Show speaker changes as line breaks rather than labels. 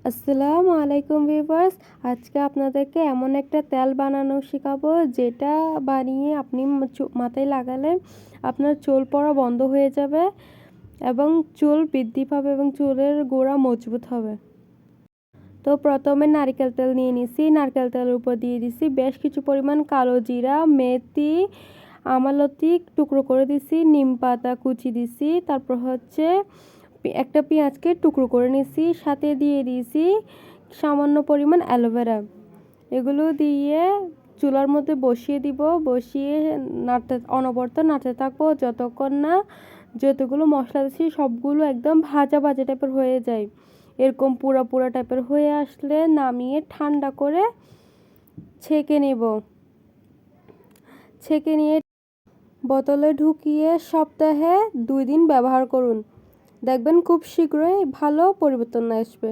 আসসালামু আলাইকুম ভিউয়ার্স। আজকে আপনাদেরকে এমন একটা তেল বানানো শেখাবো যেটা বানিয়ে আপনি মাথায় লাগালে আপনার চুল পড়া বন্ধ হয়ে যাবে এবং চুল বৃদ্ধি পাবে এবং চুলের গোড়া মজবুত হবে। তো প্রথমে নারকেল তেল নিয়ে নিছি, নারকেল তেলের উপর দিয়ে দিছি বেশ কিছু পরিমাণ কালো জিরা, মেথি, আমলকি টুকরো করে দিছি, নিম পাতা কুচি দিছি, তারপর একটা পেঁয়াজকে টুকরো করে নিছি, সাথে দিয়ে দিয়েছি সামান্য পরিমাণ অ্যালোভেরা। এগুলো দিয়ে চুলার মধ্যে বসিয়ে দিব, বসিয়ে অনবরত নাড়তে থাকবো যতক্ষণ না যতগুলো মশলা দিচ্ছি সবগুলো একদম ভাজা ভাজা টাইপের হয়ে যায়। এরকম পুরা পুরা টাইপের হয়ে আসলে নামিয়ে ঠান্ডা করে ছেঁকে নেব। ছেঁকে নিয়ে বোতলে ঢুকিয়ে সপ্তাহে 2 দিন ব্যবহার করুন, দেখবেন খুব শীঘ্রই ভালো পরিবর্তন আসবে।